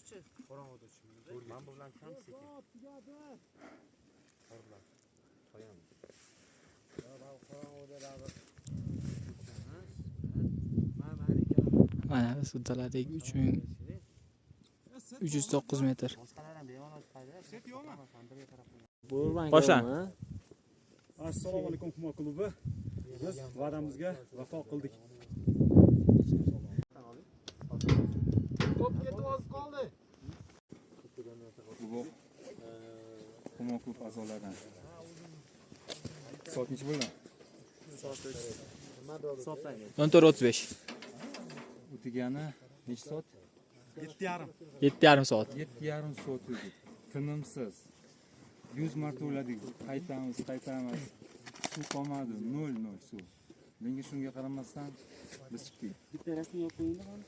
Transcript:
O'tdi-chi? Qorong'uda tushimda. Men bu bilan kam sekin. Qor bilan. Qo'yamiz. Mana biz uddaladik 3309 metr. Boshlang. Assalomu alaykum Humo klubi. Biz va'damizga vafo qildik. Top ketib qoldi. Bu Humo klub a'zolaridan. Soat necha bo'ldi? Hisoblaydi. 14:35. O'tigani necha soat? 7:30. 7,5 soat. 7,5 soat o'tdi. Tinimsiz. 100 marta o'ladik. Qaytamiz. Suv qolmadi. 0 suv. Menga shunga qaramasdan biz chiqdik. Bitta rasm yo'q qo'yinglar.